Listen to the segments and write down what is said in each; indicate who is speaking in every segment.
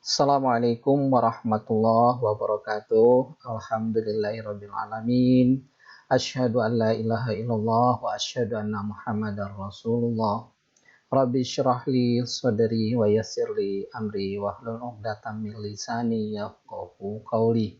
Speaker 1: Assalamualaikum warahmatullahi wabarakatuh. Alhamdulillahirrabbilalamin. Asyhadu an la ilaha illallah wa asyhadu anna muhammadar rasulullah. Rabbi syrah li sadri wa yassir li amri wahlul 'uqdatam min lisani yafqahu qawli.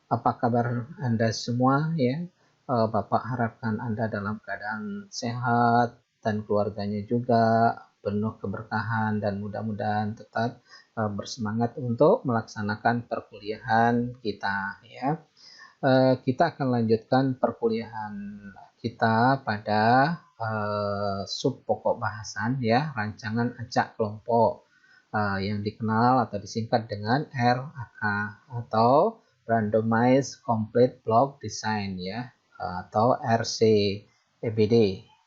Speaker 1: Apa kabar Anda semua ya? Bapak harapkan Anda dalam keadaan sehat dan keluarganya juga penuh keberkahan dan mudah-mudahan tetap bersemangat untuk melaksanakan perkuliahan kita ya. Kita akan lanjutkan perkuliahan kita pada sub pokok bahasan ya, rancangan acak kelompok yang dikenal atau disingkat dengan RAK atau Randomized Complete Block Design ya, atau RCEBD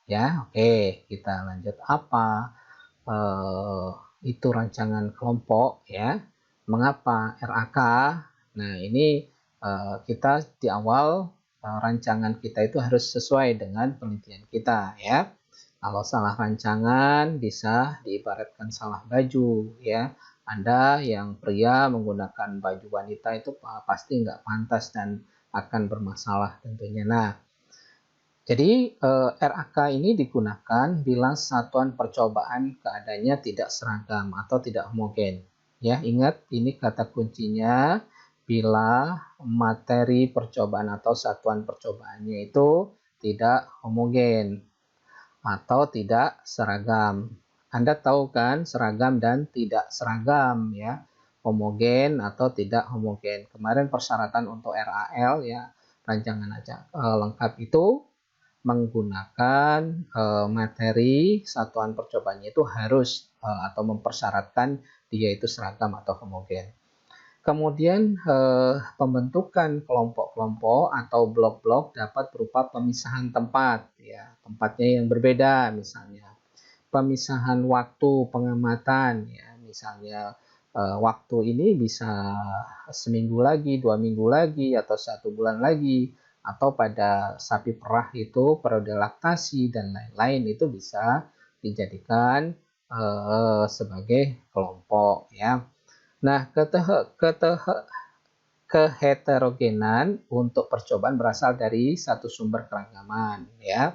Speaker 1: ya. Oke, kita lanjut. Apa itu rancangan kelompok ya? Mengapa RAK? Nah, ini kita di awal rancangan kita itu harus sesuai dengan penelitian kita ya. Kalau salah rancangan bisa diibaratkan salah baju ya. Anda yang pria menggunakan baju wanita itu pasti nggak pantas dan akan bermasalah tentunya. Nah, jadi RAK ini digunakan bila satuan percobaan keadaannya tidak seragam atau tidak homogen. Ya, ingat ini kata kuncinya bila materi percobaan atau satuan percobaannya itu tidak homogen atau tidak seragam. Anda tahu kan seragam dan tidak seragam ya, homogen atau tidak homogen. Kemarin persyaratan untuk RAL ya, rancangan acak lengkap itu menggunakan materi satuan percobaannya itu harus atau mempersyaratkan dia itu seragam atau homogen. Kemudian pembentukan kelompok-kelompok atau blok-blok dapat berupa pemisahan tempat, ya, tempatnya yang berbeda, misalnya pemisahan waktu pengamatan, ya, misalnya waktu ini bisa seminggu lagi, 2 minggu lagi, atau 1 bulan lagi, atau pada sapi perah itu periode laktasi dan lain-lain itu bisa dijadikan sebagai kelompok, ya. Nah, keheterogenan untuk percobaan berasal dari satu sumber keragaman ya.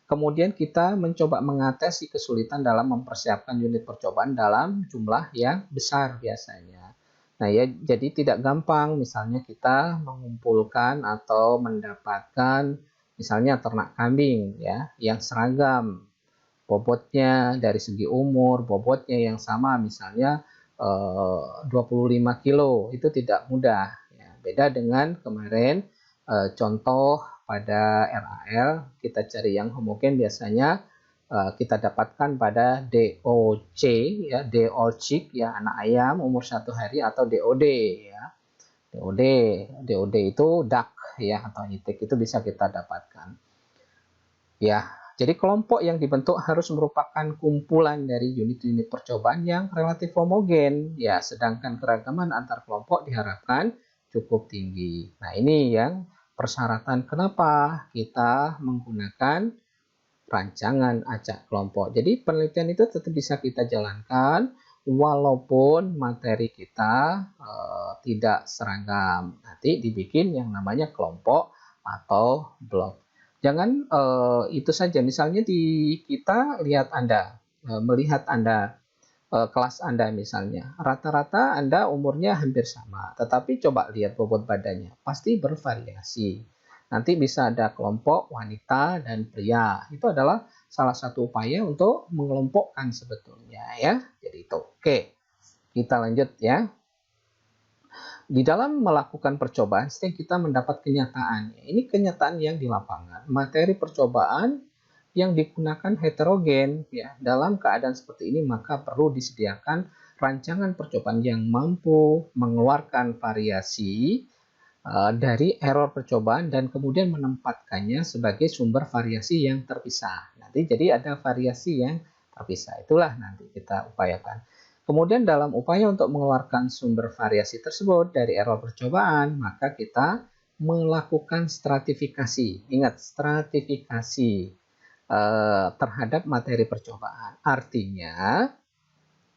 Speaker 1: Kemudian kita mencoba mengatasi kesulitan dalam mempersiapkan unit percobaan dalam jumlah yang besar biasanya. Nah ya, jadi tidak gampang misalnya kita mengumpulkan atau mendapatkan misalnya ternak kambing ya yang seragam bobotnya dari segi umur, bobotnya yang sama misalnya 25 kilo itu tidak mudah ya. Beda dengan kemarin contoh pada RAL kita cari yang homogen biasanya kita dapatkan pada DOC ya, DOCIC ya, anak ayam umur 1 hari, atau DOD ya. DOD itu duck ya atau itik itu bisa kita dapatkan. Ya, jadi kelompok yang dibentuk harus merupakan kumpulan dari unit-unit percobaan yang relatif homogen. Ya, sedangkan keragaman antar kelompok diharapkan cukup tinggi. Nah, ini yang persyaratan kenapa kita menggunakan rancangan acak kelompok. Jadi penelitian itu tetap bisa kita jalankan walaupun materi kita tidak seragam. Nanti dibikin yang namanya kelompok atau blok. Jangan itu saja. Misalnya di kita lihat Anda, melihat Anda, kelas Anda misalnya. Rata-rata Anda umurnya hampir sama. Tetapi coba lihat bobot badannya. Pasti bervariasi. Nanti bisa ada kelompok wanita dan pria. Itu adalah salah satu upaya untuk mengelompokkan sebetulnya ya. Jadi itu. Oke, kita lanjut ya. Di dalam melakukan percobaan, sering kita mendapat kenyataan. Ini kenyataan yang di lapangan. Materi percobaan yang digunakan heterogen. Ya, dalam keadaan seperti ini, maka perlu disediakan rancangan percobaan yang mampu mengeluarkan variasi dari error percobaan dan kemudian menempatkannya sebagai sumber variasi yang terpisah. Nanti jadi ada variasi yang terpisah. Itulah nanti kita upayakan. Kemudian dalam upaya untuk mengeluarkan sumber variasi tersebut dari error percobaan, maka kita melakukan stratifikasi. Ingat, stratifikasi terhadap materi percobaan. Artinya,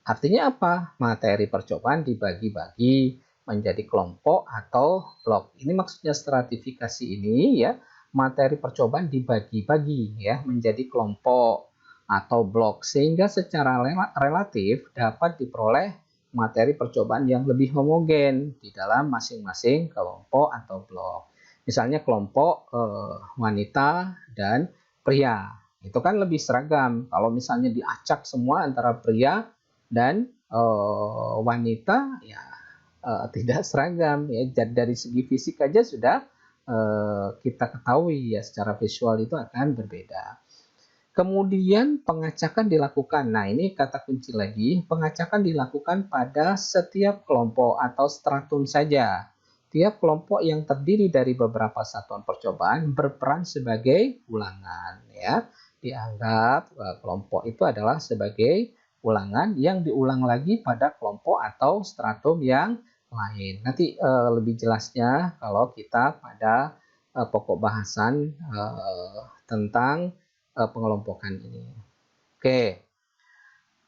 Speaker 1: Artinya apa? Materi percobaan dibagi-bagi menjadi kelompok atau blok. Ini maksudnya stratifikasi ini ya, materi percobaan dibagi-bagi ya menjadi kelompok atau blok sehingga secara relatif dapat diperoleh materi percobaan yang lebih homogen di dalam masing-masing kelompok atau blok. Misalnya kelompok wanita dan pria. Itu kan lebih seragam. Kalau misalnya diacak semua antara pria dan wanita ya tidak seragam ya. Dari segi fisik aja sudah kita ketahui ya secara visual itu akan berbeda. Kemudian pengacakan dilakukan. Nah, ini kata kunci lagi. Pengacakan dilakukan pada setiap kelompok atau stratum saja. Tiap kelompok yang terdiri dari beberapa satuan percobaan berperan sebagai ulangan ya. Dianggap kelompok itu adalah sebagai ulangan yang diulang lagi pada kelompok atau stratum yang lain. Nanti lebih jelasnya kalau kita pada pokok bahasan tentang pengelompokan ini. Oke.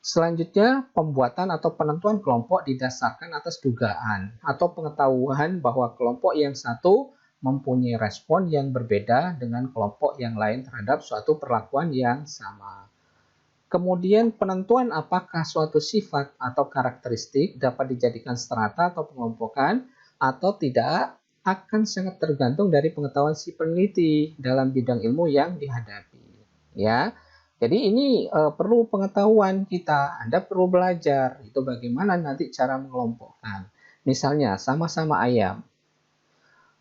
Speaker 1: Selanjutnya, pembuatan atau penentuan kelompok didasarkan atas dugaan atau pengetahuan bahwa kelompok yang satu mempunyai respon yang berbeda dengan kelompok yang lain terhadap suatu perlakuan yang sama. Kemudian penentuan apakah suatu sifat atau karakteristik dapat dijadikan strata atau pengelompokan atau tidak akan sangat tergantung dari pengetahuan si peneliti dalam bidang ilmu yang dihadapi. Ya, jadi ini perlu pengetahuan kita. Anda perlu belajar itu bagaimana nanti cara mengelompokkan. Misalnya sama-sama ayam.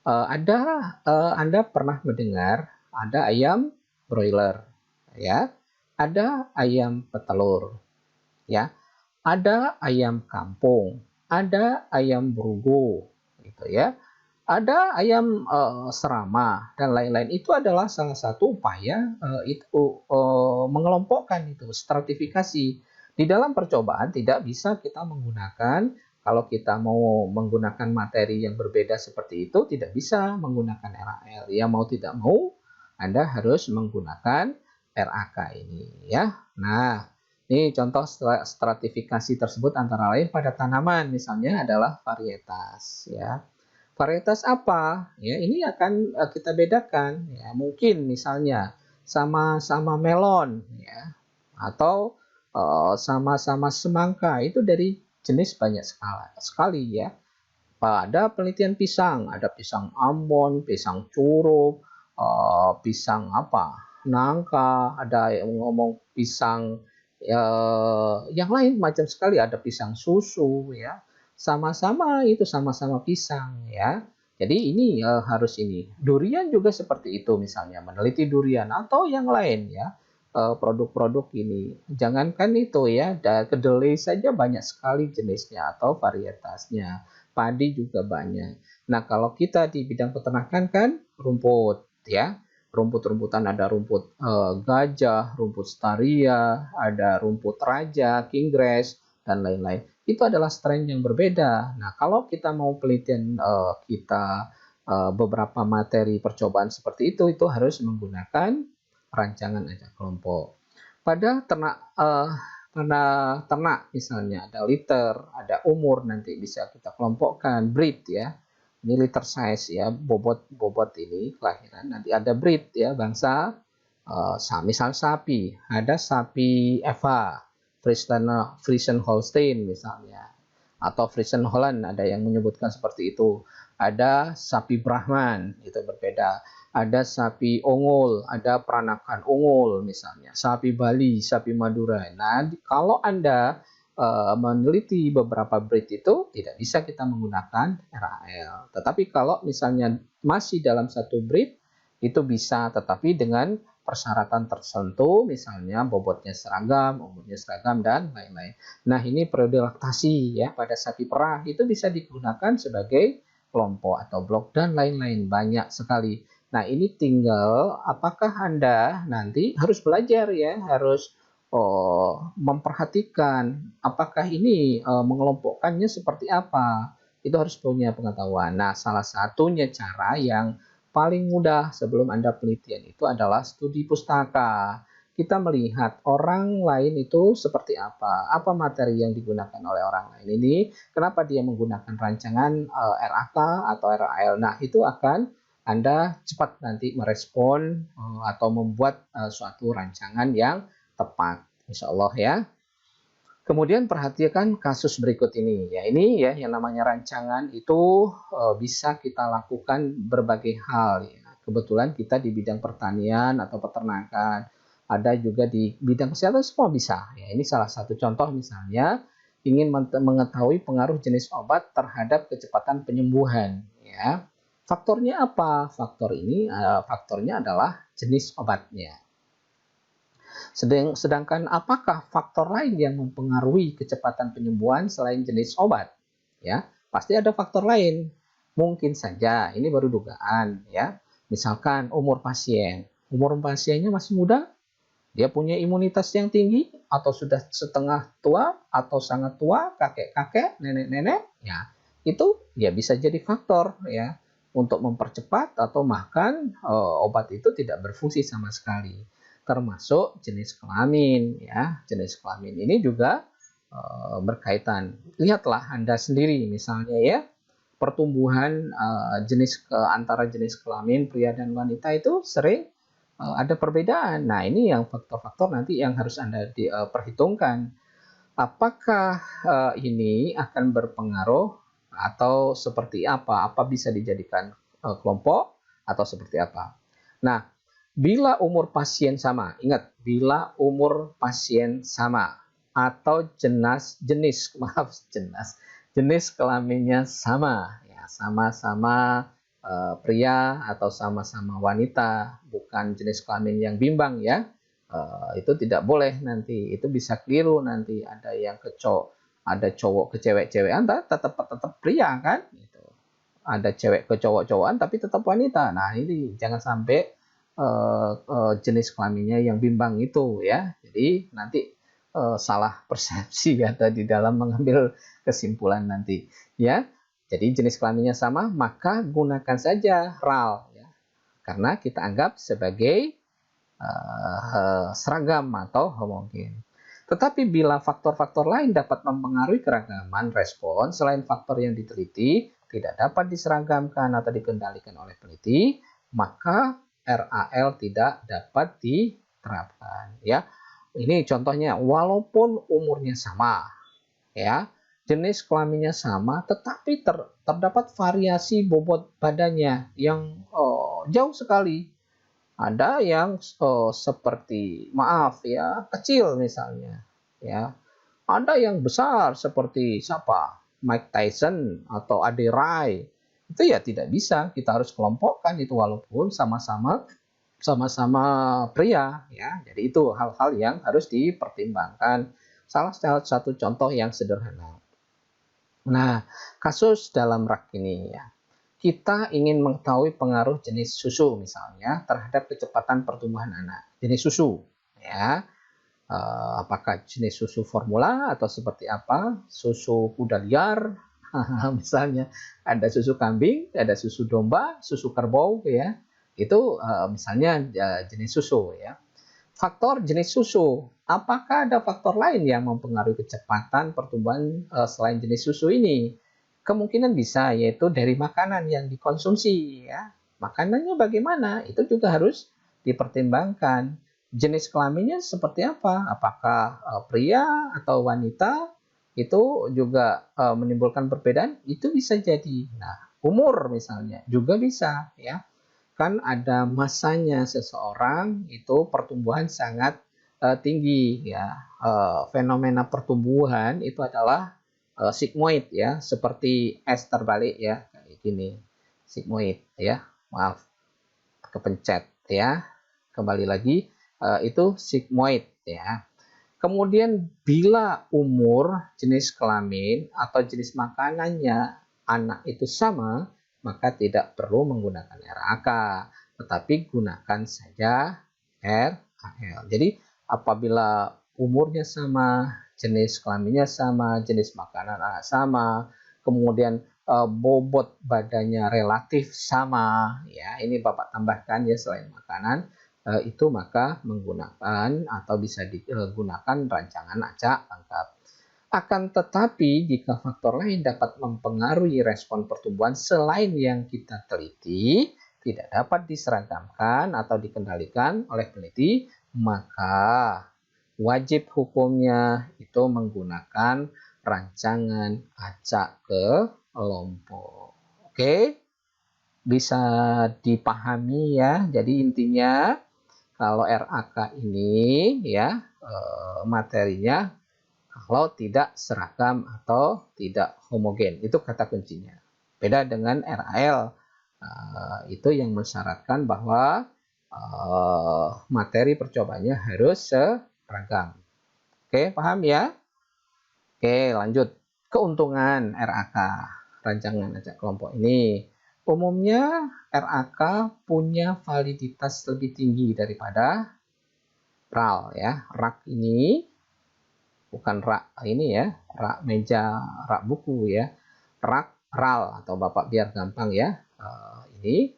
Speaker 1: Anda pernah mendengar ada ayam broiler, ya, ada ayam petelur, ya, ada ayam kampung, ada ayam berugo, gitu ya. Ada ayam serama dan lain-lain. Itu adalah salah satu upaya mengelompokkan itu stratifikasi. Di dalam percobaan tidak bisa kita menggunakan, kalau kita mau menggunakan materi yang berbeda seperti itu tidak bisa menggunakan RAL. Ya mau tidak mau Anda harus menggunakan RAK ini ya. Nah, ini contoh stratifikasi tersebut antara lain pada tanaman misalnya adalah varietas ya. Varietas apa? Ya, ini akan kita bedakan. Ya, mungkin misalnya sama-sama melon, ya, atau sama-sama semangka. Itu dari jenis banyak sekali, ya. Ada penelitian pisang, ada pisang Ambon, pisang curup, pisang apa? Nangka, ada yang ngomong pisang yang lain macam sekali. Ada pisang susu, ya sama-sama itu sama-sama pisang ya. Jadi ini harus ini. Durian juga seperti itu misalnya meneliti durian atau yang lain ya. Produk-produk ini. Jangankan itu ya, kedelai saja banyak sekali jenisnya atau varietasnya. Padi juga banyak. Nah, kalau kita di bidang peternakan kan rumput ya. Rumput-rumputan ada rumput gajah, rumput staria, ada rumput raja, kinggrass dan lain-lain. Itu adalah strain yang berbeda. Nah, kalau kita mau penelitian beberapa materi percobaan seperti itu harus menggunakan rancangan acak kelompok. Pada ternak misalnya ada liter, ada umur nanti bisa kita kelompokkan breed ya. Ini liter size ya, bobot ini kelahiran. Nanti ada breed ya, bangsa misal sapi, ada sapi Eva. Friesen Holstein misalnya atau Friesen Holland ada yang menyebutkan seperti itu. Ada sapi Brahman itu berbeda. Ada sapi Ongol, ada peranakan Ongol misalnya. Sapi Bali, sapi Madura. Nah, kalau Anda meneliti beberapa breed itu tidak bisa kita menggunakan RAL. Tetapi kalau misalnya masih dalam satu breed itu bisa, tetapi dengan persyaratan tertentu, misalnya bobotnya seragam, umurnya seragam, dan lain-lain. Nah, ini periode laktasi ya pada sapi perah itu bisa digunakan sebagai kelompok atau blok dan lain-lain, banyak sekali. Nah, ini tinggal apakah Anda nanti harus belajar ya, harus memperhatikan apakah ini mengelompokkannya seperti apa. Itu harus punya pengetahuan. Nah, salah satunya cara yang paling mudah sebelum Anda penelitian itu adalah studi pustaka. kita melihat orang lain itu seperti apa materi yang digunakan oleh orang lain ini, kenapa dia menggunakan rancangan RAK atau RAL. Nah, itu akan Anda cepat nanti merespon atau membuat suatu rancangan yang tepat, insya Allah ya. Kemudian perhatikan kasus berikut ini. Ya, ini ya yang namanya rancangan itu bisa kita lakukan berbagai hal ya. Kebetulan kita di bidang pertanian atau peternakan, ada juga di bidang kesehatan, semua bisa. Ya, ini salah satu contoh misalnya ingin mengetahui pengaruh jenis obat terhadap kecepatan penyembuhan ya. Faktornya apa? Faktornya adalah jenis obatnya. Sedangkan apakah faktor lain yang mempengaruhi kecepatan penyembuhan selain jenis obat? Ya, pasti ada faktor lain. Mungkin saja, ini baru dugaan ya. Misalkan umur pasien. Umur pasiennya masih muda, dia punya imunitas yang tinggi, atau sudah setengah tua, atau sangat tua, kakek-kakek, nenek-nenek, ya itu ya bisa jadi faktor ya untuk mempercepat atau bahkan obat itu tidak berfungsi sama sekali. Termasuk jenis kelamin ya, jenis kelamin ini juga berkaitan. Lihatlah Anda sendiri misalnya ya, pertumbuhan antara jenis kelamin pria dan wanita itu sering ada perbedaan. Nah, ini yang faktor-faktor nanti yang harus Anda perhitungkan. Apakah ini akan berpengaruh atau seperti apa? Apa bisa dijadikan kelompok atau seperti apa? Nah, bila umur pasien sama, ingat, bila umur pasien sama atau jenis kelaminnya sama, ya sama-sama pria atau sama-sama wanita, bukan jenis kelamin yang bimbang ya, itu tidak boleh nanti, itu bisa keliru nanti, ada yang ada cowok ke cewek-cewekan, tetap pria kan, gitu. Ada cewek ke cowok-cowokan tapi tetap wanita. Nah, ini jangan sampai jenis kelaminnya yang bimbang itu ya. Jadi nanti salah persepsi atau di dalam mengambil kesimpulan nanti ya. Jadi jenis kelaminnya sama, maka gunakan saja RAL ya. Karena kita anggap sebagai seragam atau homogen. Tetapi bila faktor-faktor lain dapat mempengaruhi keragaman respon selain faktor yang diteliti tidak dapat diseragamkan atau dikendalikan oleh peneliti, maka RAL tidak dapat diterapkan ya. Ini contohnya, walaupun umurnya sama ya, jenis kelaminnya sama, tetapi terdapat variasi bobot badannya yang jauh sekali. Ada yang seperti maaf ya, kecil misalnya ya. Ada yang besar seperti siapa? Mike Tyson atau Ade Rai. Itu ya tidak bisa, kita harus kelompokkan itu walaupun sama-sama pria ya. Jadi itu hal-hal yang harus dipertimbangkan. Salah satu contoh yang sederhana. Nah, kasus dalam rak ini ya. Kita ingin mengetahui pengaruh jenis susu misalnya terhadap kecepatan pertumbuhan anak. Jenis susu ya. Apakah jenis susu formula atau seperti apa, susu kuda liar misalnya, ada susu kambing, ada susu domba, susu kerbau ya, itu misalnya jenis susu ya. Faktor jenis susu, apakah ada faktor lain yang mempengaruhi kecepatan pertumbuhan selain jenis susu ini? Kemungkinan bisa, yaitu dari makanan yang dikonsumsi ya. Makanannya bagaimana, itu juga harus dipertimbangkan. Jenis kelaminnya seperti apa? Apakah pria atau wanita? Itu juga menimbulkan perbedaan. Itu bisa jadi. Nah, umur misalnya juga bisa ya. Kan ada masanya seseorang itu pertumbuhan sangat tinggi ya. Fenomena pertumbuhan itu adalah sigmoid ya, seperti S terbalik ya, kayak gini. Sigmoid ya. Maaf, kepencet ya. Kembali lagi, itu sigmoid ya. Kemudian bila umur, jenis kelamin atau jenis makanannya anak itu sama, maka tidak perlu menggunakan RAK, tetapi gunakan saja RAL. Jadi apabila umurnya sama, jenis kelaminnya sama, jenis makanan anak sama, kemudian bobot badannya relatif sama, ya ini Bapak tambahkan ya selain makanan, itu maka menggunakan atau bisa digunakan rancangan acak lengkap. Akan tetapi jika faktor lain dapat mempengaruhi respon pertumbuhan selain yang kita teliti, tidak dapat diseragamkan atau dikendalikan oleh peneliti, maka wajib hukumnya itu menggunakan rancangan acak kelompok. Oke, bisa dipahami ya. Jadi intinya kalau RAK ini ya materinya kalau tidak seragam atau tidak homogen, itu kata kuncinya. Beda dengan RAL, itu yang mensyaratkan bahwa materi percobaannya harus seragam. Oke, paham ya? Oke, lanjut. Keuntungan RAK, rancangan acak kelompok ini. Umumnya RAK punya validitas lebih tinggi daripada RAL ya. RAK ini bukan rak ini ya, rak meja, rak buku ya, RAL atau Bapak biar gampang ya. Ini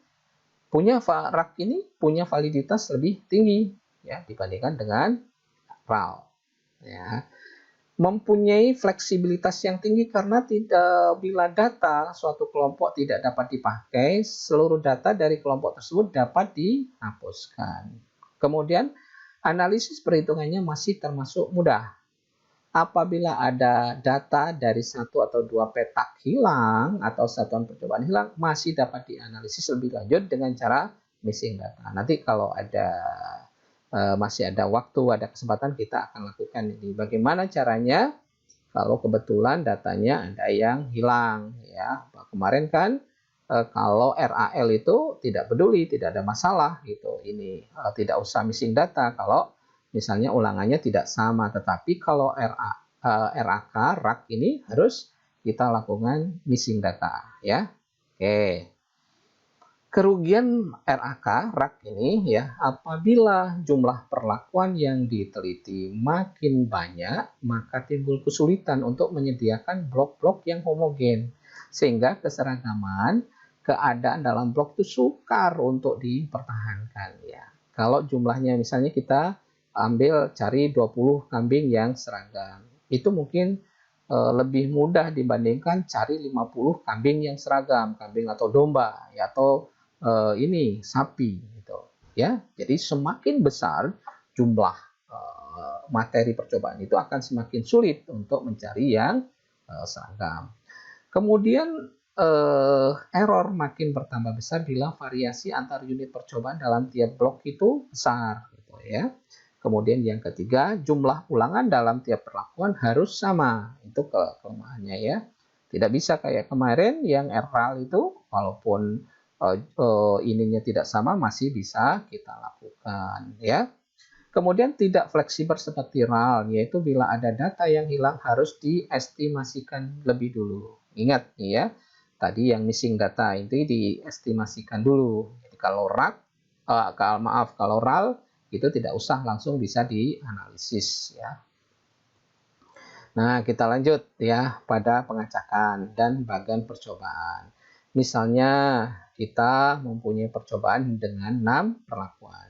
Speaker 1: rak ini punya validitas lebih tinggi ya dibandingkan dengan RAL ya. Mempunyai fleksibilitas yang tinggi karena bila data suatu kelompok tidak dapat dipakai, seluruh data dari kelompok tersebut dapat dihapuskan. Kemudian analisis perhitungannya masih termasuk mudah. Apabila ada data dari satu atau dua petak hilang atau satuan percobaan hilang, masih dapat dianalisis lebih lanjut dengan cara missing data. Nanti kalau masih ada waktu, ada kesempatan, kita akan lakukan ini. Bagaimana caranya? Kalau kebetulan datanya ada yang hilang, ya. Kemarin kan kalau RAL itu tidak peduli, tidak ada masalah gitu. Ini tidak usah missing data kalau misalnya ulangannya tidak sama. Tetapi kalau RAK, RAK ini harus kita lakukan missing data, ya. Oke. Kerugian RAK ini ya, apabila jumlah perlakuan yang diteliti makin banyak, maka timbul kesulitan untuk menyediakan blok-blok yang homogen. Sehingga keseragaman keadaan dalam blok itu sukar untuk dipertahankan ya. Kalau jumlahnya misalnya kita cari 20 kambing yang seragam. Itu mungkin lebih mudah dibandingkan cari 50 kambing yang seragam, kambing atau domba ya, atau ini sapi gitu ya. Jadi semakin besar jumlah materi percobaan itu akan semakin sulit untuk mencari yang seragam. Kemudian error makin bertambah besar bila variasi antar unit percobaan dalam tiap blok itu besar gitu ya. Kemudian yang ketiga, jumlah ulangan dalam tiap perlakuan harus sama. Itu kelemahannya ya. Tidak bisa kayak kemarin yang RAL itu walaupun ininya tidak sama masih bisa kita lakukan ya. Kemudian tidak fleksibel seperti RAL, yaitu bila ada data yang hilang harus diestimasikan lebih dulu. Ingat nih ya, tadi yang missing data itu diestimasikan dulu. Jadi kalau kalau RAL itu tidak usah langsung bisa dianalisis ya. Nah, kita lanjut ya pada pengacakan dan bagan percobaan. Misalnya kita mempunyai percobaan dengan 6 perlakuan.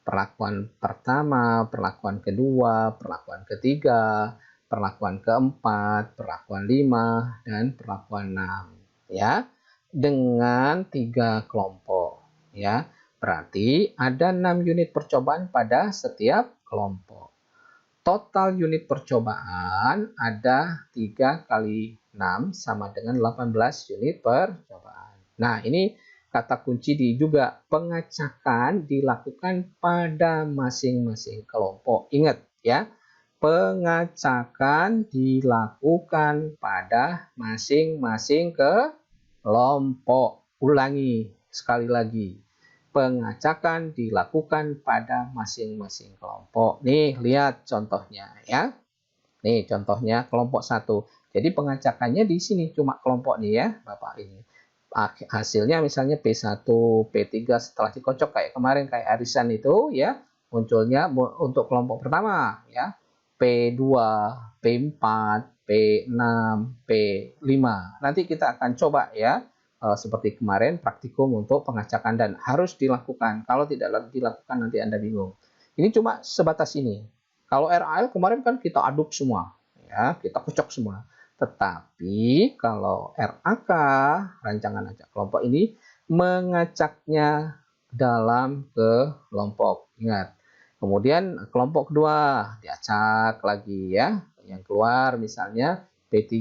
Speaker 1: Perlakuan pertama, perlakuan kedua, perlakuan ketiga, perlakuan keempat, perlakuan 5, dan perlakuan 6 ya. Dengan 3 kelompok ya. Berarti ada 6 unit percobaan pada setiap kelompok. Total unit percobaan ada 3 kali 6 sama dengan 18 unit percobaan. Nah, ini kata kunci juga pengacakan dilakukan pada masing-masing kelompok. Ingat ya, pengacakan dilakukan pada masing-masing kelompok. Ulangi sekali lagi. Pengacakan dilakukan pada masing-masing kelompok. Nih, lihat contohnya ya. Nih, contohnya kelompok 1. Jadi pengacakannya di sini cuma kelompok nih ya, Bapak ini. Hasilnya misalnya P1, P3 setelah dikocok kayak kemarin kayak arisan itu ya, munculnya untuk kelompok pertama ya. P2, P4, P6, P5. Nanti kita akan coba ya seperti kemarin praktikum untuk pengacakan dan harus dilakukan. Kalau tidak dilakukan nanti Anda bingung. Ini cuma sebatas ini. Kalau RAL kemarin kan kita aduk semua, ya, kita kocok semua. Tetapi kalau RAK, rancangan acak kelompok ini mengacaknya dalam kelompok. Ingat. Kemudian kelompok kedua diacak lagi ya. Yang keluar misalnya P3,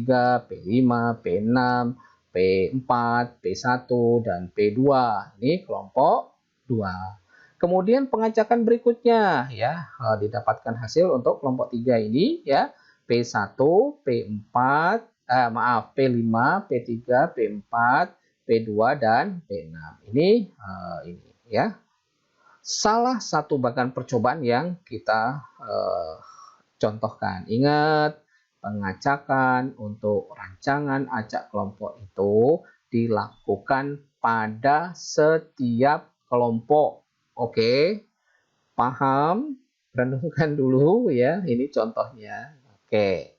Speaker 1: P5, P6, P4, P1, dan P2. Ini kelompok 2. Kemudian pengacakan berikutnya ya didapatkan hasil untuk kelompok 3 ini ya P1, P4, P5, P3, P4, P2 dan P6. Ini ya. Salah satu bagan percobaan yang kita contohkan. Ingat, pengacakan untuk rancangan acak kelompok itu dilakukan pada setiap kelompok. Oke, paham? Renungkan dulu ya, ini contohnya. Oke,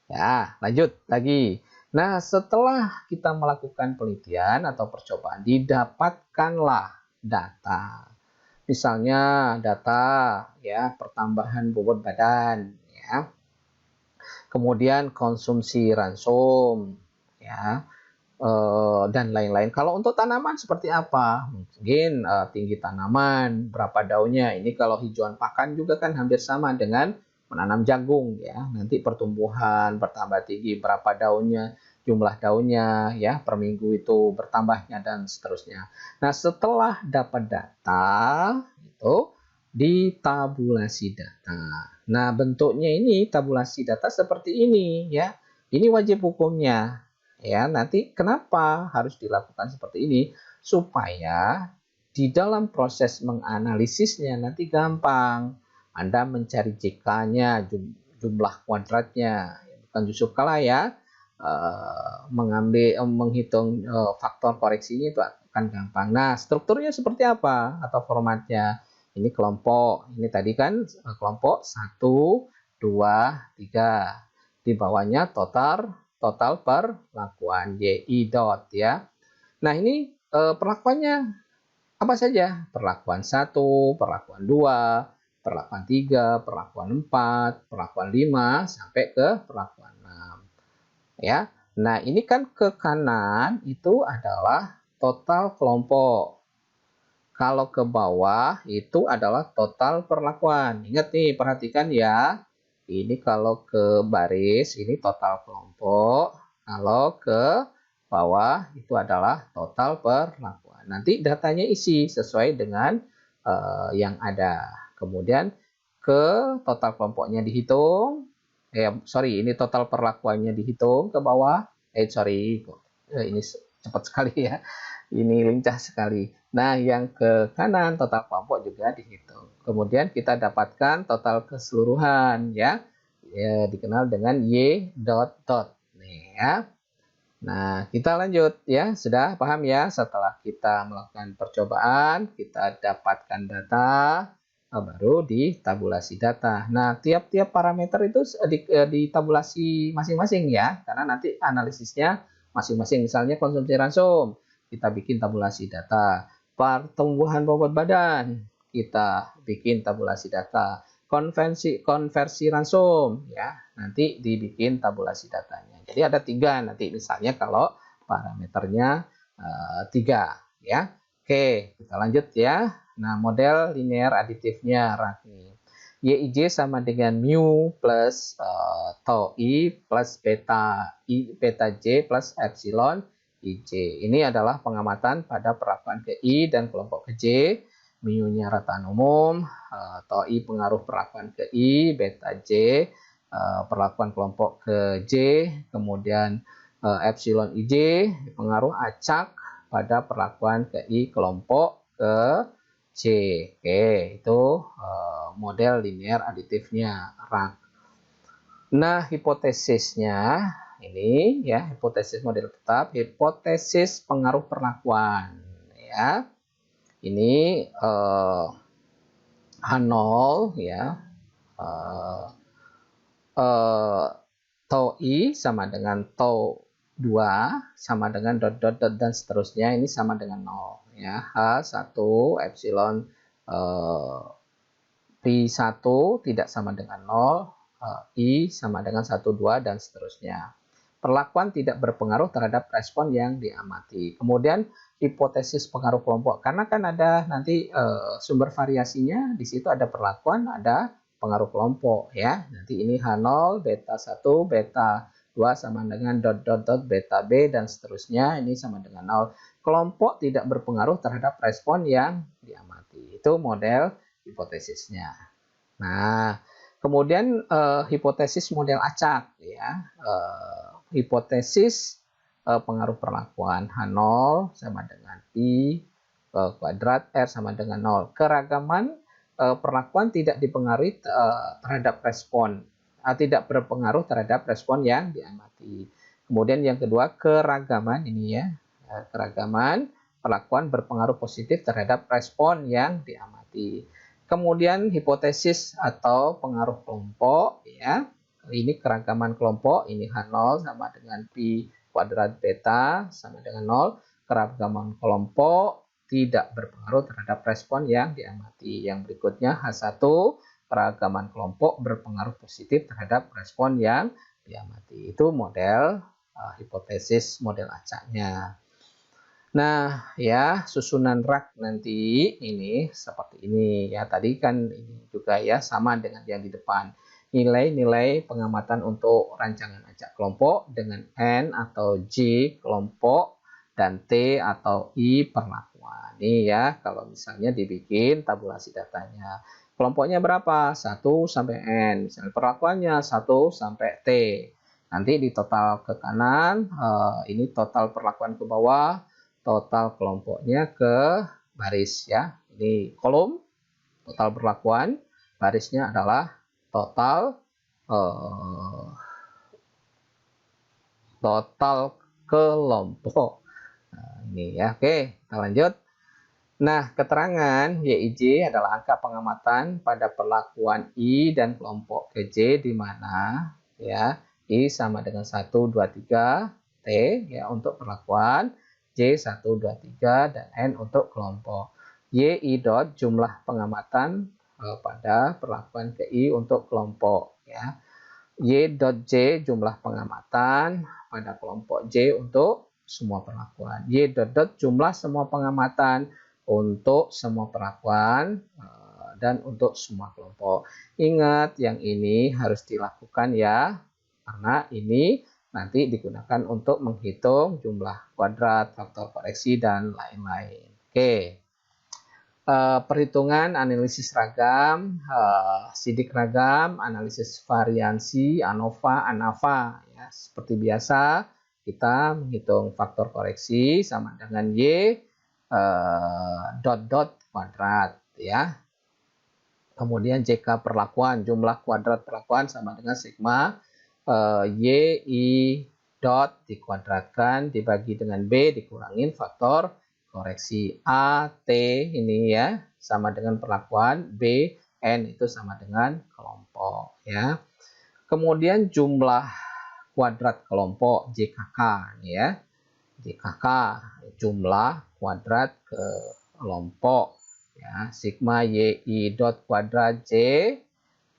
Speaker 1: ya lanjut lagi. Nah, setelah kita melakukan penelitian atau percobaan, didapatkanlah data. Misalnya data ya pertambahan bobot badan ya. Kemudian konsumsi ransum ya dan lain-lain. Kalau untuk tanaman seperti apa? Mungkin tinggi tanaman, berapa daunnya. Ini kalau hijauan pakan juga kan hampir sama dengan menanam jagung ya. Nanti pertumbuhan bertambah tinggi, berapa daunnya, jumlah daunnya ya per minggu itu bertambahnya dan seterusnya. Nah, setelah dapat data itu ditabulasi data. Nah, bentuknya ini tabulasi data seperti ini ya. Ini wajib hukumnya. Ya, nanti kenapa harus dilakukan seperti ini? Supaya di dalam proses menganalisisnya nanti gampang. Anda mencari JK-nya, jumlah kuadratnya, bukan Yusuf Kala ya. Menghitung faktor koreksinya itu akan gampang. Nah, strukturnya seperti apa atau formatnya? Ini kelompok. Ini tadi kan kelompok 1, 2, 3. Di bawahnya total perlakuan YI dot ya. Nah, ini perlakuannya apa saja? Perlakuan 1, perlakuan 2, perlakuan 3, perlakuan 4, perlakuan 5 sampai ke perlakuan 6. Ya. Nah, ini kan ke kanan itu adalah total kelompok. Kalau ke bawah itu adalah total perlakuan. Ingat nih, perhatikan ya. Ini kalau ke baris, ini total kelompok. Kalau ke bawah, itu adalah total perlakuan. Nanti datanya isi sesuai dengan yang ada. Kemudian ke total kelompoknya dihitung. Ini total perlakuannya dihitung ke bawah. Ini cepat sekali ya. Ini lincah sekali. Nah, yang ke kanan total kelompok juga dihitung. Kemudian kita dapatkan total keseluruhan ya. Dikenal dengan Y dot dot. Nih ya. Nah, kita lanjut ya. Sudah paham ya? Setelah kita melakukan percobaan, kita dapatkan data, baru ditabulasi data. Nah, tiap-tiap parameter itu ditabulasi masing-masing ya. Karena nanti analisisnya masing-masing. Misalnya konsumsi ransum, kita bikin tabulasi data. Pertumbuhan bobot badan, kita bikin tabulasi data. Konversi ransum, ya nanti dibikin tabulasi datanya. Jadi ada 3 nanti misalnya kalau parameternya 3, ya. Oke, kita lanjut ya. Nah, model linear aditifnya Ragni. YIJ sama dengan mu plus tau I plus beta J plus epsilon IJ. Ini adalah pengamatan pada perlakuan ke I dan kelompok ke J. Mu-nya rataan umum, tau I pengaruh perlakuan ke I, beta J perlakuan kelompok ke J, kemudian epsilon IJ pengaruh acak pada perlakuan ke I kelompok ke J. Oke, itu model linear aditifnya RAG. Nah, hipotesisnya ini ya, hipotesis model tetap, hipotesis pengaruh perlakuan ya. Ini H0 ya. Tau I sama dengan tau 2 sama dengan dot dot dot dan seterusnya, ini sama dengan 0 ya. H1 epsilon P1 tidak sama dengan 0, I sama dengan 1 2 dan seterusnya. Perlakuan tidak berpengaruh terhadap respon yang diamati. Kemudian hipotesis pengaruh kelompok, karena kan ada nanti sumber variasinya, di situ ada perlakuan, ada pengaruh kelompok ya. Nanti ini H0, beta 1, beta 2 sama dengan dot dot dot beta B dan seterusnya, ini sama dengan 0. Kelompok tidak berpengaruh terhadap respon yang diamati. Itu model hipotesisnya. Nah, kemudian hipotesis model acak ya. Hipotesis pengaruh perlakuan H0 sama dengan Pi kuadrat R sama dengan 0. Keragaman perlakuan tidak dipengaruhi terhadap respon, tidak berpengaruh terhadap respon yang diamati. Kemudian yang kedua, keragaman ini ya. Keragaman perlakuan berpengaruh positif terhadap respon yang diamati. Kemudian hipotesis atau pengaruh kelompok ya. Ini keragaman kelompok, ini H0 sama dengan Pi kuadrat beta sama dengan 0. Keragaman kelompok tidak berpengaruh terhadap respon yang diamati. Yang berikutnya H1, keragaman kelompok berpengaruh positif terhadap respon yang diamati. Itu model hipotesis model acaknya. Nah, ya, susunan rak nanti ini seperti ini ya. Tadi kan ini juga ya sama dengan yang di depan. Nilai-nilai pengamatan untuk rancangan acak kelompok dengan N atau J kelompok dan T atau I perlakuan. Ini ya, kalau misalnya dibikin tabulasi datanya. Kelompoknya berapa? 1 sampai N. Misalnya perlakuannya 1 sampai T. Nanti di total ke kanan, ini total perlakuan ke bawah, total kelompoknya ke baris ya. Ini kolom total perlakuan, barisnya adalah total kelompok. Nah, ini ya. Oke, kita lanjut. Nah, keterangan YIJ adalah angka pengamatan pada perlakuan I dan kelompok ke J di mana ya I sama dengan 1 2 3 T ya untuk perlakuan, J 1 2 3 dan N untuk kelompok. YI dot jumlah pengamatan pada perlakuan ke I untuk kelompok ya. Y dot J jumlah pengamatan pada kelompok J untuk semua perlakuan. Y dot dot jumlah semua pengamatan untuk semua perlakuan dan untuk semua kelompok. Ingat yang ini harus dilakukan ya, karena ini nanti digunakan untuk menghitung jumlah kuadrat, faktor koreksi, dan lain-lain. Oke. Perhitungan analisis ragam, sidik ragam, analisis variansi, ANOVA, ANAVA. Ya, seperti biasa, kita menghitung faktor koreksi sama dengan Y dot dot kuadrat. Ya. Kemudian JK perlakuan, jumlah kuadrat perlakuan sama dengan sigma YI dot dikuadratkan dibagi dengan B dikurangin faktor koreksi. A, T ini ya sama dengan perlakuan, B, N itu sama dengan kelompok ya. Kemudian jumlah kuadrat kelompok JKK ya. JKK jumlah kuadrat kelompok ya. Sigma YI dot kuadrat J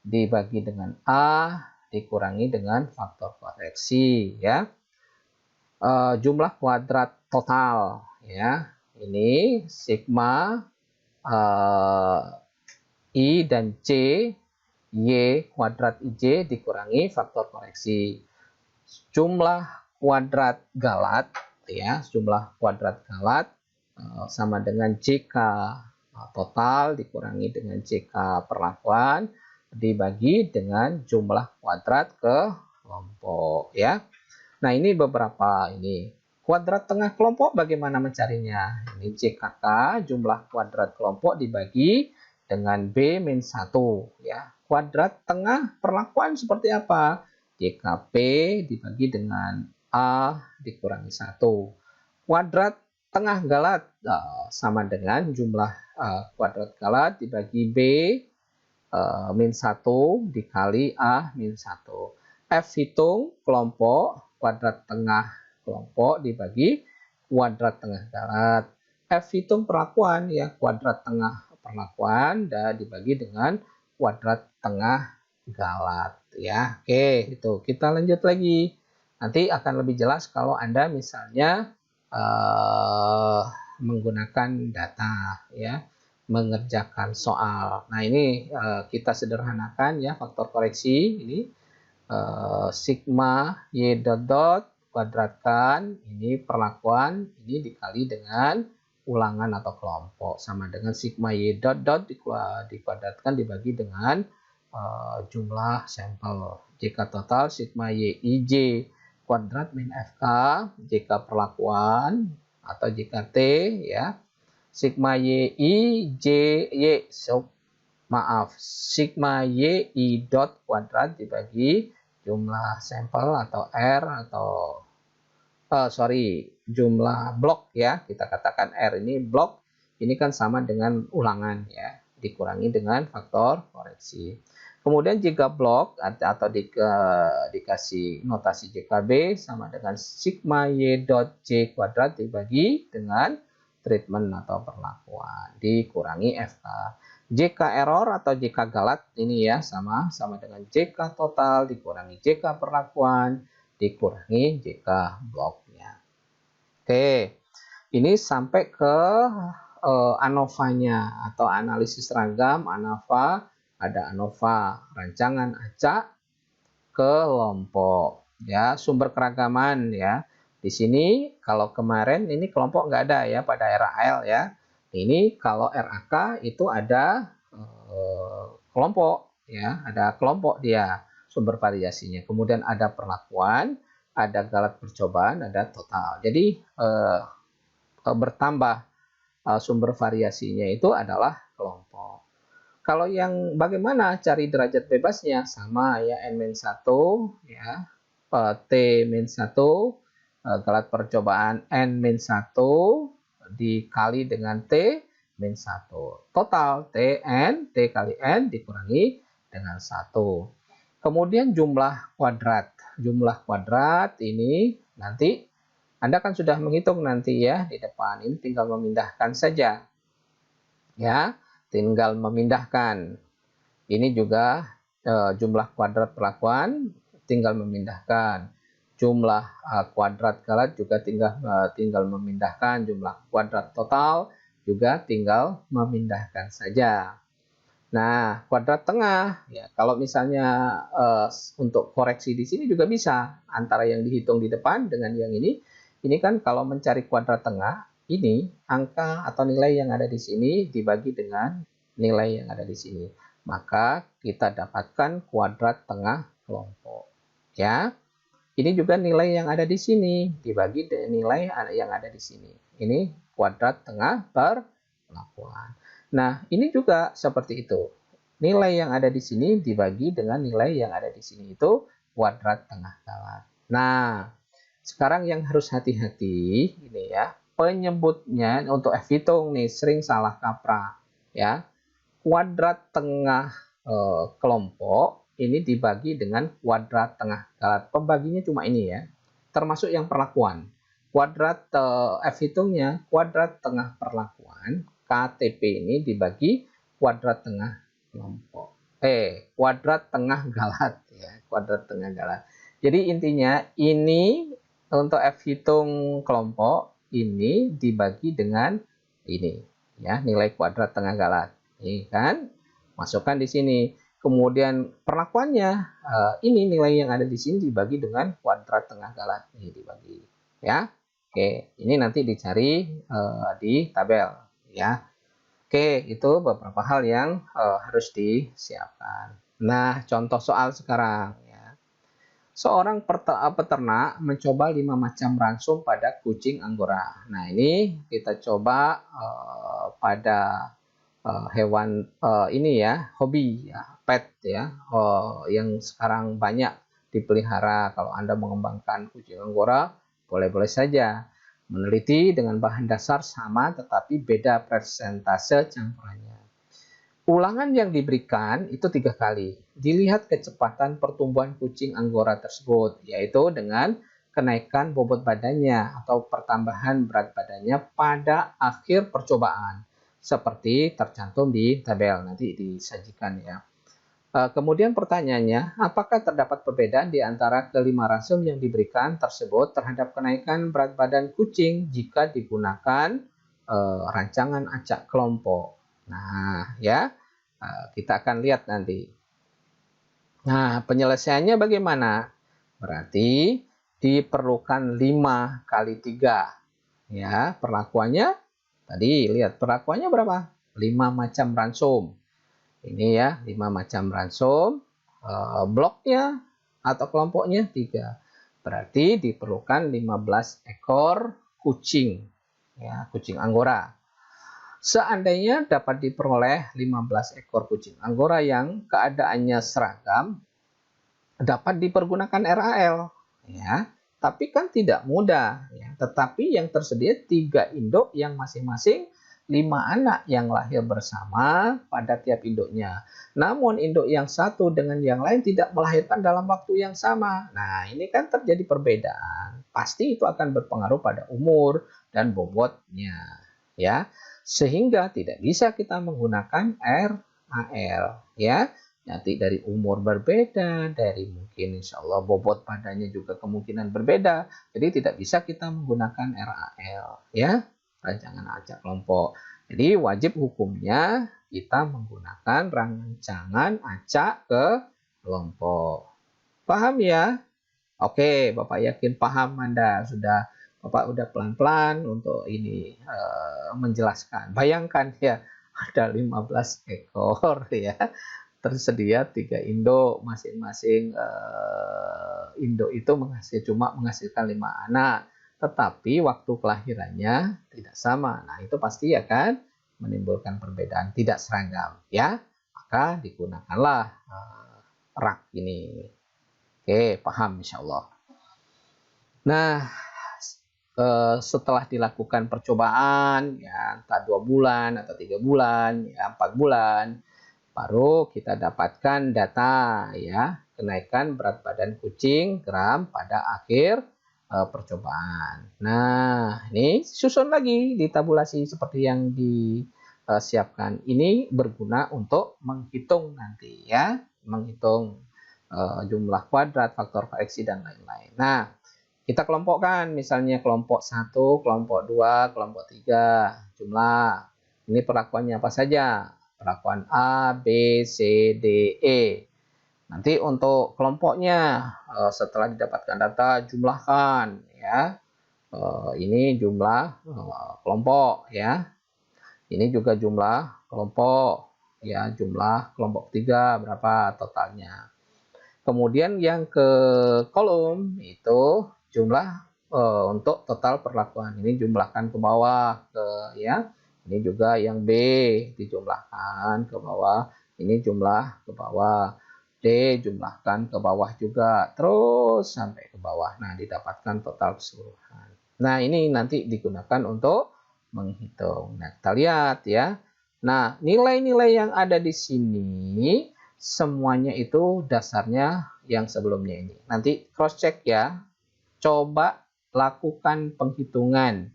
Speaker 1: dibagi dengan A dikurangi dengan faktor koreksi ya. Jumlah kuadrat total ya. Ini sigma I dan J Y kuadrat IJ dikurangi faktor koreksi. Jumlah kuadrat galat ya, jumlah kuadrat galat sama dengan JK total dikurangi dengan JK perlakuan dibagi dengan jumlah kuadrat kelompok ya. Nah, ini beberapa ini. Kuadrat tengah kelompok bagaimana mencarinya? Ini JKK jumlah kuadrat kelompok dibagi dengan B min 1 ya. Kuadrat tengah perlakuan seperti apa? JKP dibagi dengan A dikurangi 1. Kuadrat tengah galat sama dengan jumlah kuadrat galat dibagi B min 1 dikali A min 1. F hitung kelompok kuadrat tengah kelompok dibagi kuadrat tengah galat. F hitung perlakuan ya, kuadrat tengah perlakuan dan dibagi dengan kuadrat tengah galat ya. Oke, itu kita lanjut lagi. Nanti akan lebih jelas kalau Anda misalnya menggunakan data ya, mengerjakan soal. Nah, ini kita sederhanakan ya faktor koreksi ini sigma y dot dot kuadratkan ini perlakuan ini dikali dengan ulangan atau kelompok sama dengan sigma y dot dot dikuadratkan dibagi dengan jumlah sampel. JK total sigma y ij kuadrat min FK JK perlakuan atau JKT ya. Sigma y i j y sigma y i dot kuadrat dibagi jumlah sampel atau R atau jumlah blok ya, kita katakan R ini blok, ini kan sama dengan ulangan ya, dikurangi dengan faktor koreksi. Kemudian jika blok atau dikasih notasi JKB sama dengan sigma y dot j kuadrat dibagi dengan treatment atau perlakuan dikurangi FK. JK error atau JK galat ini ya sama dengan JK total dikurangi JK perlakuan dikurangi JK bloknya. Oke, ini sampai ke ANOVA-nya atau analisis ragam ANOVA. Ada ANOVA rancangan acak kelompok ya, sumber keragaman ya. Di sini kalau kemarin ini kelompok nggak ada ya pada RAL ya. Ini kalau RAK itu ada kelompok ya, ada kelompok dia sumber variasinya. Kemudian ada perlakuan, ada galat percobaan, ada total. Jadi bertambah sumber variasinya itu adalah kelompok. Kalau yang bagaimana cari derajat bebasnya sama ya N-1 ya, T-1 galat percobaan N-1 dikali dengan T-1. Total Tn, T kali N dikurangi dengan 1. Kemudian jumlah kuadrat. Jumlah kuadrat ini nanti Anda kan sudah menghitung nanti ya di depan. Ini tinggal memindahkan saja. Ya, tinggal memindahkan. Ini juga jumlah kuadrat perlakuan tinggal memindahkan. Jumlah kuadrat galat juga tinggal memindahkan, jumlah kuadrat total juga tinggal memindahkan saja. Nah, kuadrat tengah ya kalau misalnya untuk koreksi di sini juga bisa antara yang dihitung di depan dengan yang ini. Ini kan kalau mencari kuadrat tengah, ini angka atau nilai yang ada di sini dibagi dengan nilai yang ada di sini. Maka kita dapatkan kuadrat tengah kelompok. Ya. Ini juga nilai yang ada di sini dibagi dengan nilai yang ada di sini. Ini kuadrat tengah perlakuan. Nah, ini juga seperti itu. Nilai yang ada di sini dibagi dengan nilai yang ada di sini itu kuadrat tengah galat. Nah, sekarang yang harus hati-hati ini ya, penyebutnya untuk F hitung nih sering salah kaprah ya. Kuadrat tengah kelompok ini dibagi dengan kuadrat tengah galat. Pembaginya cuma ini ya. Termasuk yang perlakuan. Kuadrat F hitungnya kuadrat tengah perlakuan. KTP ini dibagi kuadrat tengah kelompok. Kuadrat tengah galat ya, kuadrat tengah galat. Jadi intinya ini untuk F hitung kelompok ini dibagi dengan ini ya, nilai kuadrat tengah galat. Ini kan masukkan di sini. Kemudian perlakuannya ini nilai yang ada di sini dibagi dengan kuadrat tengah galat ini dibagi ya. Oke, ini nanti dicari di tabel ya. Oke, itu beberapa hal yang harus disiapkan. Nah, contoh soal sekarang ya. Seorang peternak mencoba 5 macam ransum pada kucing Anggora. Nah, ini kita coba pada hewan ini ya, hobi ya, pet ya, yang sekarang banyak dipelihara. Kalau Anda mengembangkan kucing Anggora, boleh-boleh saja. Meneliti dengan bahan dasar sama tetapi beda persentase campurannya. Ulangan yang diberikan itu 3 kali. Dilihat kecepatan pertumbuhan kucing Anggora tersebut, yaitu dengan kenaikan bobot badannya atau pertambahan berat badannya pada akhir percobaan. Seperti tercantum di tabel, nanti disajikan ya. Kemudian pertanyaannya, apakah terdapat perbedaan di antara kelima rasum yang diberikan tersebut terhadap kenaikan berat badan kucing jika digunakan rancangan acak kelompok? Nah, ya, kita akan lihat nanti. Nah, penyelesaiannya bagaimana? Berarti diperlukan 5 kali 3. Ya, perlakuannya tadi lihat perlakuannya berapa? 5 macam ransum. Ini ya, 5 macam ransum, bloknya atau kelompoknya 3. Berarti diperlukan 15 ekor kucing, ya, kucing Anggora. Seandainya dapat diperoleh 15 ekor kucing Anggora yang keadaannya seragam, dapat dipergunakan RAL, ya. Tapi kan tidak mudah, ya. Tetapi yang tersedia 3 induk yang masing-masing 5 anak yang lahir bersama pada tiap induknya. Namun induk yang satu dengan yang lain tidak melahirkan dalam waktu yang sama. Nah, ini kan terjadi perbedaan. Pasti itu akan berpengaruh pada umur dan bobotnya, ya. Sehingga tidak bisa kita menggunakan RAL, ya. Nanti dari umur berbeda, dari mungkin insya Allah bobot badannya juga kemungkinan berbeda. Jadi tidak bisa kita menggunakan RAL, ya. Rancangan acak kelompok. Jadi wajib hukumnya kita menggunakan rancangan acak ke kelompok. Paham ya? Oke, Bapak yakin paham Anda sudah. Bapak udah pelan-pelan untuk ini menjelaskan. Bayangkan ya, ada 15 ekor ya. Tersedia 3 induk, masing-masing induk itu cuma menghasilkan 5 anak. Tetapi waktu kelahirannya tidak sama. Nah, itu pasti akan menimbulkan perbedaan tidak seragam, ya. Maka digunakanlah rak ini. Oke, paham insya Allah. Nah, setelah dilakukan percobaan, ya, entah 2 bulan atau 3 bulan, ya, 4 bulan, baru kita dapatkan data, ya, kenaikan berat badan kucing gram pada akhir percobaan. Nah, ini susun lagi di tabulasi seperti yang disiapkan. Ini berguna untuk menghitung nanti, ya, menghitung jumlah kuadrat, faktor koreksi dan lain-lain. Nah, kita kelompokkan, misalnya kelompok 1, kelompok 2, kelompok 3, jumlah. Ini perlakuannya apa saja? Perlakuan A, B, C, D, E. Nanti untuk kelompoknya setelah didapatkan data jumlahkan, ya. Ini jumlah kelompok, ya. Ini juga jumlah kelompok, ya. Jumlah kelompok 3 berapa totalnya. Kemudian yang ke kolom itu jumlah untuk total perlakuan. Ini jumlahkan ke bawah ke, ya. Ini juga yang B dijumlahkan ke bawah. Ini jumlah ke bawah. D jumlahkan ke bawah juga, terus sampai ke bawah. Nah, didapatkan total keseluruhan. Nah, ini nanti digunakan untuk menghitung. Nah, kita lihat ya. Nah, nilai-nilai yang ada di sini semuanya itu dasarnya yang sebelumnya ini. Nanti cross check ya. Coba lakukan penghitungan.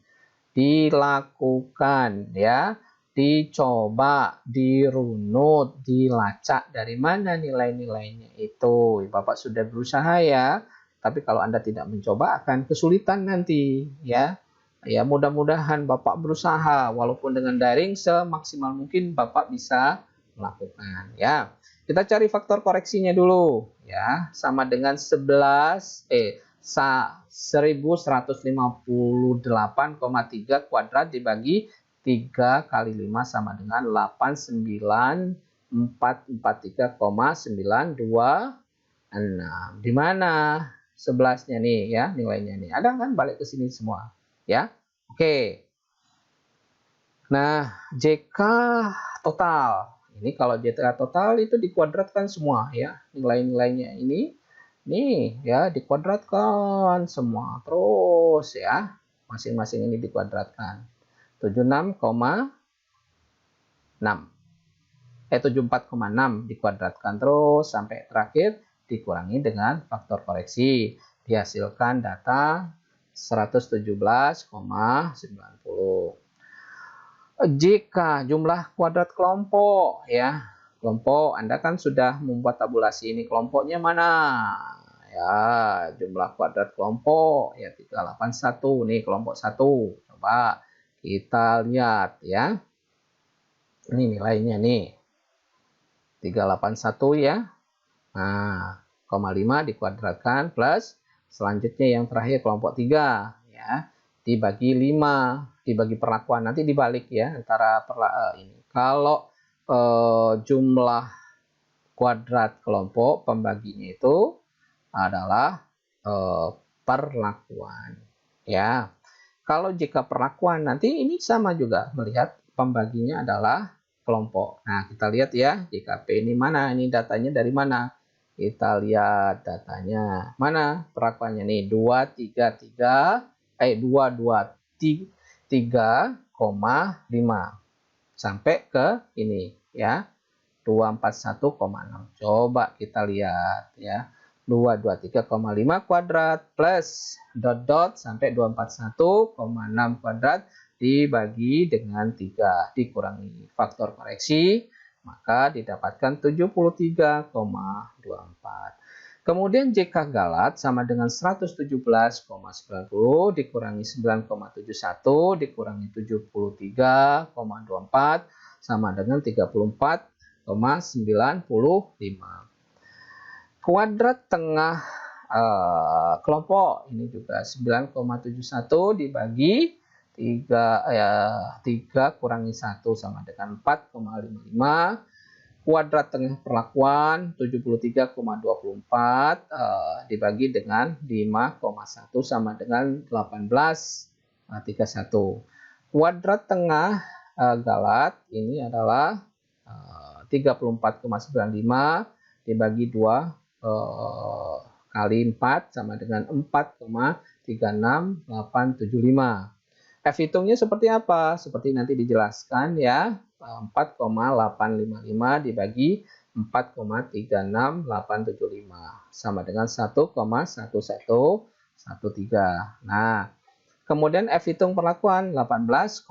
Speaker 1: Dilakukan ya. Dicoba, dirunut, dilacak dari mana nilai-nilainya itu. Bapak sudah berusaha ya, tapi kalau Anda tidak mencoba akan kesulitan nanti ya. Ya, mudah-mudahan Bapak berusaha walaupun dengan daring semaksimal mungkin Bapak bisa melakukan ya. Kita cari faktor koreksinya dulu ya, sama dengan 1158,3 kuadrat dibagi 3 kali 5 sama dengan 89443,926. Di mana 11-nya nih ya, nilainya nih. Ada kan balik ke sini semua, ya. Oke. Nah, JK total. Ini kalau JK total itu dikuadratkan semua ya. Nilai-nilainya ini nih ya dikuadratkan semua terus ya. Masing-masing ini dikuadratkan. 74,6 dikuadratkan terus sampai terakhir dikurangi dengan faktor koreksi. dihasilkan data 117,90. Jika jumlah kuadrat kelompok ya, kelompok Anda kan sudah membuat tabulasi ini, kelompoknya mana? Ya, jumlah kuadrat kelompok ya 381 nih, kelompok 1. Coba kita lihat ya. Ini nilainya nih. 381 ya. Nah, 0,5 dikuadratkan plus selanjutnya yang terakhir kelompok 3 ya. Dibagi 5, dibagi perlakuan, nanti dibalik ya antara ini. Kalau jumlah kuadrat kelompok pembaginya itu adalah perlakuan ya. Kalau jika perlakuan nanti ini sama juga, melihat pembaginya adalah kelompok. Nah, kita lihat ya, jika P ini mana? Ini datanya dari mana? Kita lihat datanya. Mana perlakuannya nih? 223,5 sampai ke ini ya. 241,6. Coba kita lihat ya. 223,5 kuadrat plus dot sampai 241,6 kuadrat dibagi dengan 3 dikurangi faktor koreksi, maka didapatkan 73,24. Kemudian JK Galat sama dengan 117,90 dikurangi 9,71 dikurangi 73,24 sama dengan 34,95. Kuadrat tengah kelompok ini juga 9,71 dibagi 3 kurangi 1 sama dengan 4,55. Kuadrat tengah perlakuan 73,24 dibagi dengan 5,1 sama dengan 18,31. Kuadrat tengah Galat ini adalah 34,95 dibagi 2 kali 4 sama dengan 4,36875. F hitungnya seperti apa? Seperti nanti dijelaskan ya. 4,855 dibagi 4,36875 sama dengan 1,1113. Nah, kemudian F hitung perlakuan 18,31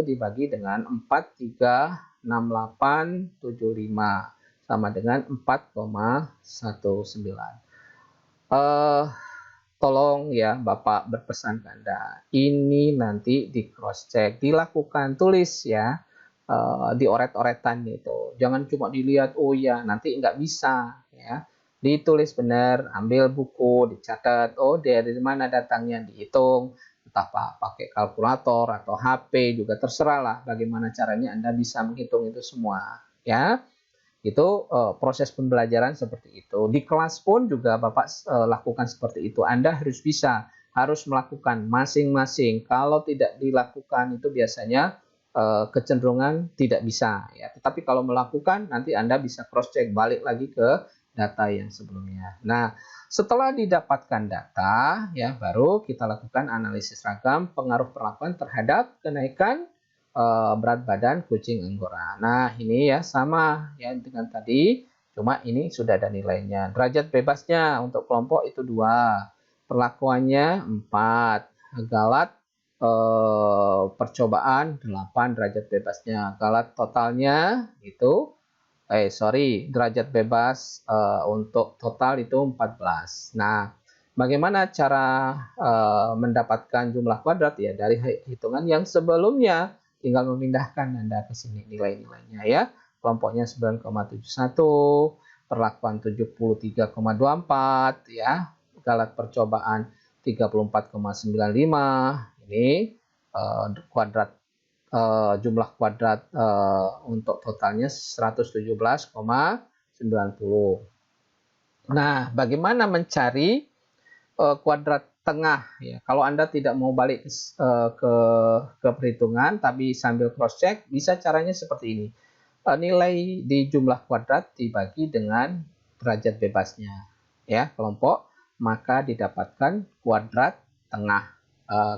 Speaker 1: dibagi dengan 4,36875 sama dengan 4,19. Tolong ya Bapak berpesan ke Anda, ini nanti di cross check, dilakukan, tulis ya, dioret-oretan gitu. Jangan cuma dilihat, oh ya nanti nggak bisa ya. Ditulis benar, ambil buku, dicatat, oh dari mana datangnya, dihitung, entah pakai kalkulator atau HP juga terserah lah bagaimana caranya Anda bisa menghitung itu semua ya. Itu proses pembelajaran seperti itu. Di kelas pun juga Bapak lakukan seperti itu. Anda harus bisa, harus melakukan masing-masing. Kalau tidak dilakukan itu biasanya kecenderungan tidak bisa ya. Tetapi kalau melakukan nanti Anda bisa cross check balik lagi ke data yang sebelumnya. Nah, setelah didapatkan data ya baru kita lakukan analisis ragam pengaruh perlakuan terhadap kenaikan berat badan kucing Anggora. Nah, ini ya sama ya dengan tadi, cuma ini sudah ada nilainya. Derajat bebasnya untuk kelompok itu 2, perlakuannya 4, Galat percobaan 8 derajat bebasnya. Galat totalnya itu derajat bebas untuk total itu 14. Nah, bagaimana cara mendapatkan jumlah kuadrat ya dari hitungan yang sebelumnya? Tinggal memindahkan Anda ke sini nilai-nilainya ya. Kelompoknya 9,71, perlakuan 73,24 ya. Galat percobaan 34,95. Ini kuadrat jumlah kuadrat untuk totalnya 117,90. Nah, bagaimana mencari kuadrat tengah ya. Kalau Anda tidak mau balik ke perhitungan tapi sambil cross check, bisa caranya seperti ini. Nilai di jumlah kuadrat dibagi dengan derajat bebasnya ya kelompok, maka didapatkan kuadrat tengah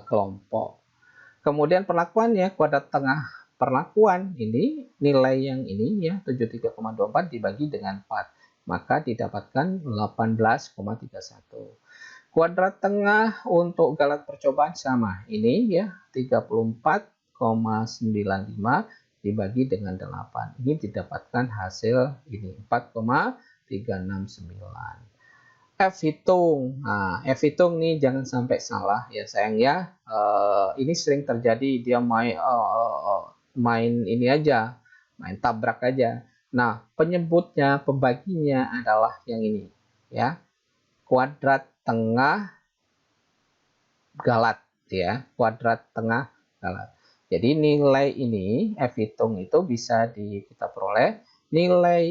Speaker 1: kelompok. Kemudian perlakuannya, kuadrat tengah perlakuan ini nilai yang ini ya 73,24 dibagi dengan 4, maka didapatkan 18,31. Kuadrat tengah untuk galat percobaan sama. Ini ya 34,95 dibagi dengan 8. Ini didapatkan hasil ini 4,369. F hitung. Nah, F hitung nih jangan sampai salah ya sayang ya. Ini sering terjadi dia main ini aja, main tabrak aja. Nah, penyebutnya, pembaginya adalah yang ini ya. Kuadrat tengah galat ya, kuadrat tengah galat. Jadi nilai ini F hitung itu bisa kita peroleh nilai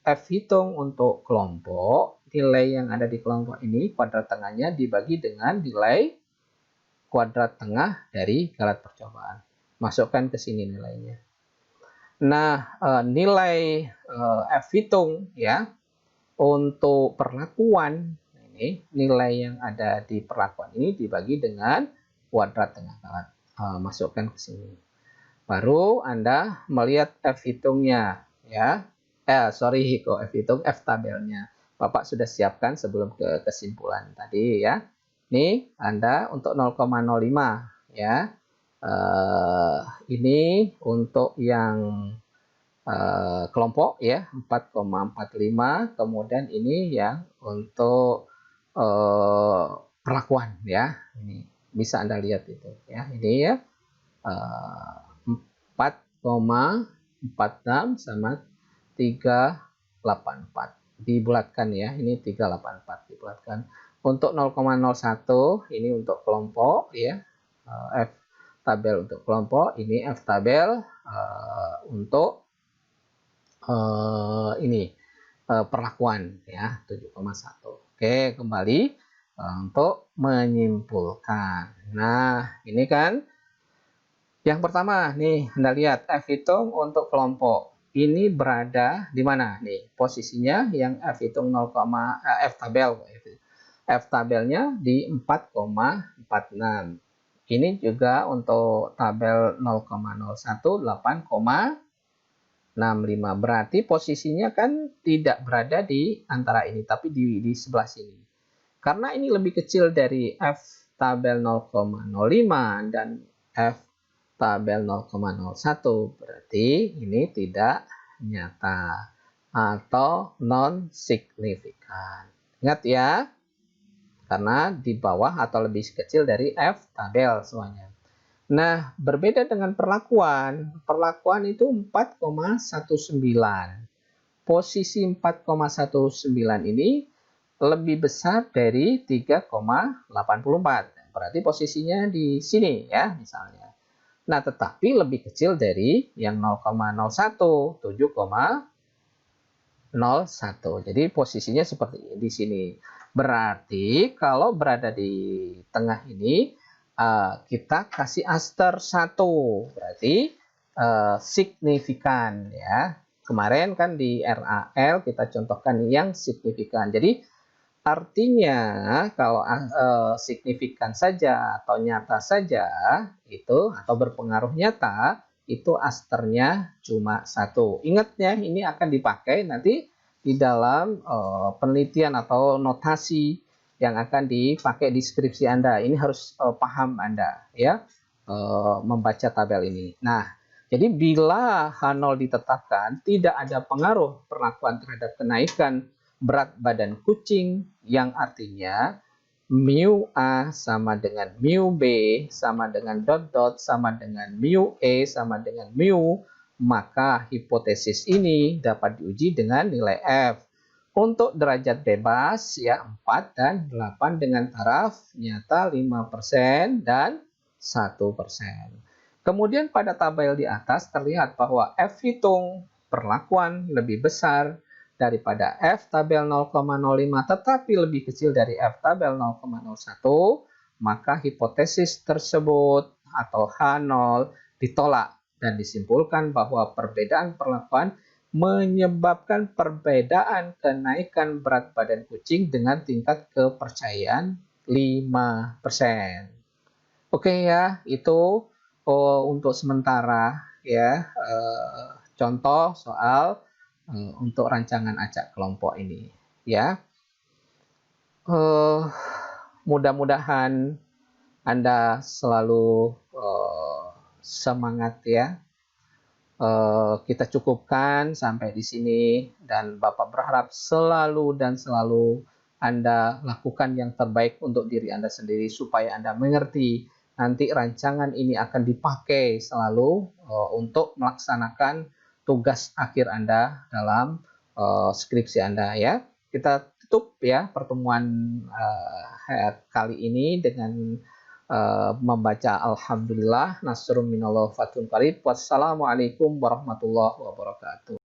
Speaker 1: F hitung untuk kelompok, nilai yang ada di kelompok ini kuadrat tengahnya dibagi dengan nilai kuadrat tengah dari galat percobaan. Masukkan ke sini nilainya. Nah, nilai F hitung ya untuk perlakuan ini nilai yang ada di perlakuan ini dibagi dengan kuadrat tengah galat. Masukkan ke sini. Baru Anda melihat F hitungnya ya. Sorry kok F hitung, F tabelnya. Bapak sudah siapkan sebelum ke kesimpulan tadi ya. Ini Anda untuk 0,05 ya. Ini untuk yang kelompok ya 4,45, kemudian ini yang untuk perlakuan ya, ini bisa Anda lihat itu ya, ini ya 4,46 sama 384 dibulatkan ya, ini 384 dibulatkan. Untuk 0,01 ini untuk kelompok ya, F tabel untuk kelompok, ini F tabel untuk ini perlakuan ya 7,1. Oke, kembali untuk menyimpulkan. Nah, ini kan yang pertama nih, Anda lihat F hitung untuk kelompok. Ini berada di mana nih? Posisinya yang F hitung 0, F tabel. F tabelnya di 4,46. Ini juga untuk tabel 0,01 8,65. Berarti posisinya kan tidak berada di antara ini, tapi di sebelah sini. Karena ini lebih kecil dari F tabel 0,05 dan F tabel 0,01, berarti ini tidak nyata atau non-signifikan. Ingat ya, karena di bawah atau lebih kecil dari F tabel semuanya. Nah, berbeda dengan perlakuan. Perlakuan itu 4,19. Posisi 4,19 ini lebih besar dari 3,84. Berarti posisinya di sini ya misalnya. Nah, tetapi lebih kecil dari yang 0,01, 7,01. Jadi posisinya seperti di sini. Berarti kalau berada di tengah ini, kita kasih aster 1. Berarti signifikan ya. Kemarin kan di RAL kita contohkan yang signifikan. Jadi artinya kalau signifikan saja atau nyata saja itu atau berpengaruh nyata itu asternya cuma 1. Ingatnya ini akan dipakai nanti di dalam penelitian atau notasi yang akan dipakai di skripsi Anda. Ini harus paham Anda ya membaca tabel ini. Nah, jadi bila H0 ditetapkan tidak ada pengaruh perlakuan terhadap kenaikan berat badan kucing, yang artinya mu A sama dengan mu B sama dengan dot sama dengan mu E sama dengan mu, maka hipotesis ini dapat diuji dengan nilai F. Untuk derajat bebas ya 4 dan 8 dengan taraf nyata 5% dan 1%. Kemudian pada tabel di atas terlihat bahwa F hitung perlakuan lebih besar daripada F tabel 0,05 tetapi lebih kecil dari F tabel 0,01, maka hipotesis tersebut atau H0 ditolak dan disimpulkan bahwa perbedaan perlakuan menyebabkan perbedaan kenaikan berat badan kucing dengan tingkat kepercayaan 5%. Oke ya, itu untuk sementara ya contoh soal untuk rancangan acak kelompok ini ya. Eh, Mudah-mudahan Anda selalu semangat ya. Kita cukupkan sampai di sini dan Bapak berharap selalu dan selalu Anda lakukan yang terbaik untuk diri Anda sendiri supaya Anda mengerti nanti rancangan ini akan dipakai selalu untuk melaksanakan tugas akhir Anda dalam skripsi Anda ya. Kita tutup ya pertemuan kali ini dengan membaca Alhamdulillah Nasrun minallah Fathun Qarib. Wassalamualaikum warahmatullahi wabarakatuh.